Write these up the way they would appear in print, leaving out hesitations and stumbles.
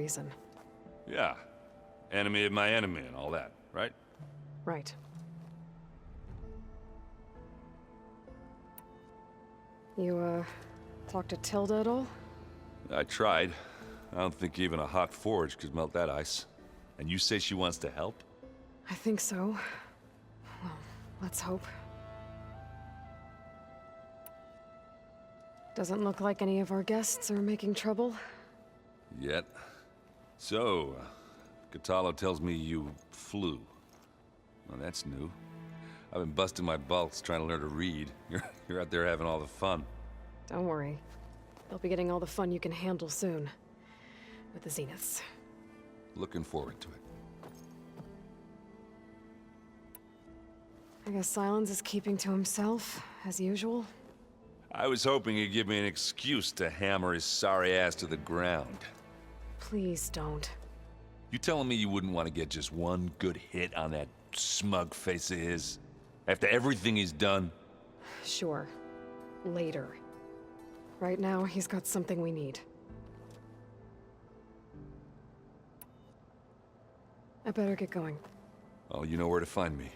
reason. Yeah. Enemy of my enemy and all that, right? Right. You, talked to Tilda at all? I tried. I don't think even a hot forge could melt that ice. And you say she wants to help? I think so. Well, let's hope. Doesn't look like any of our guests are making trouble. Yet. So, Kotallo tells me you flew. Well, that's new. I've been busting my balls trying to learn to read. You're out there having all the fun. Don't worry. You'll be getting all the fun you can handle soon. With the Zeniths. Looking forward to it. I guess Silence is keeping to himself, as usual. I was hoping he'd give me an excuse to hammer his sorry ass to the ground. Please don't. You telling me you wouldn't want to get just one good hit on that smug face of his? After everything he's done? Sure. Later. Right now, he's got something we need. I better get going. Oh, you know where to find me.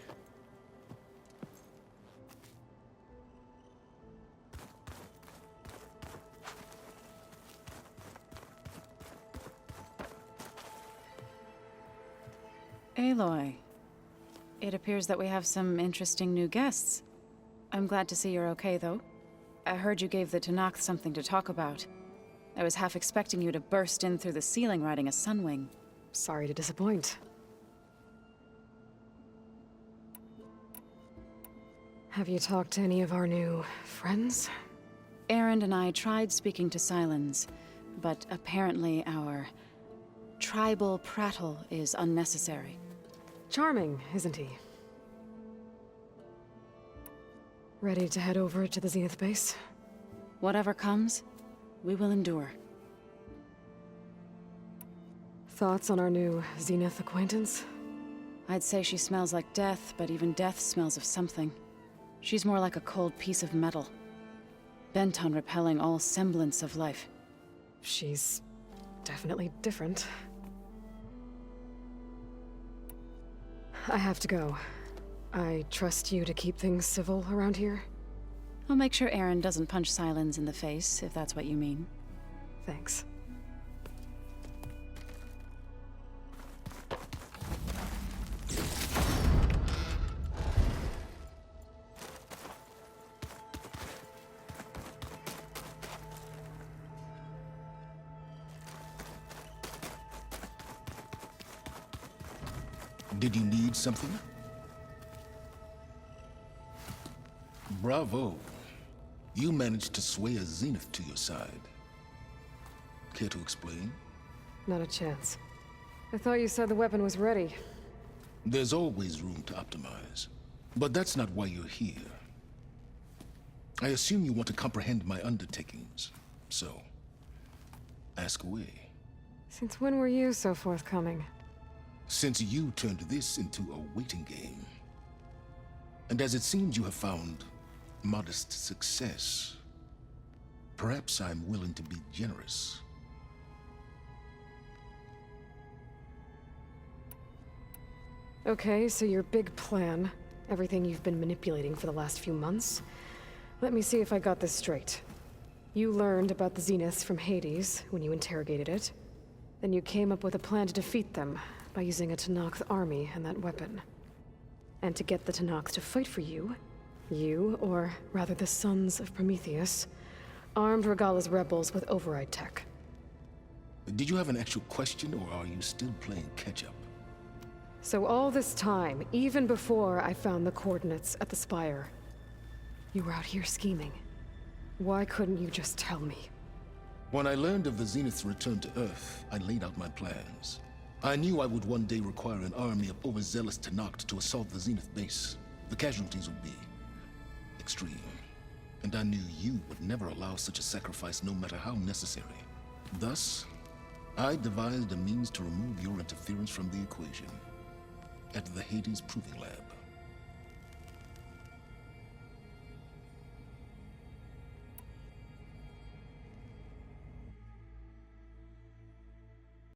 Aloy, it appears that we have some interesting new guests. I'm glad to see you're okay, though. I heard you gave the Tenakth something to talk about. I was half expecting you to burst in through the ceiling riding a Sunwing. Sorry to disappoint. Have you talked to any of our new friends? Erend and I tried speaking to Silence, but apparently our tribal prattle is unnecessary. Charming, isn't he? Ready to head over to the Zenith base? Whatever comes, we will endure. Thoughts on our new Zenith acquaintance? I'd say she smells like death, but even death smells of something. She's more like a cold piece of metal, bent on repelling all semblance of life. She's definitely different. I have to go. I trust you to keep things civil around here? I'll make sure Erend doesn't punch Silence in the face, if that's what you mean. Thanks. Did you need something? Bravo. You managed to sway a Zenith to your side. Care to explain? Not a chance. I thought you said the weapon was ready. There's always room to optimize. But that's not why you're here. I assume you want to comprehend my undertakings. So, ask away. Since when were you so forthcoming? Since you turned this into a waiting game. And as it seems you have found modest success, perhaps I'm willing to be generous. Okay, so your big plan, everything you've been manipulating for the last few months. Let me see if I got this straight. You learned about the Zeniths from Hades when you interrogated it. Then you came up with a plan to defeat them by using a Tenakth army and that weapon. And to get the Tenakth to fight for you, or rather the Sons of Prometheus, armed Regalla's rebels with override tech. Did you have an actual question, or are you still playing catch-up? So all this time, even before I found the coordinates at the Spire, you were out here scheming. Why couldn't you just tell me? When I learned of the Zenith's return to Earth, I laid out my plans. I knew I would one day require an army of overzealous Tenakth to assault the Zenith base. The casualties would be extreme. And I knew you would never allow such a sacrifice, no matter how necessary. Thus, I devised a means to remove your interference from the equation at the Hades Proving Lab.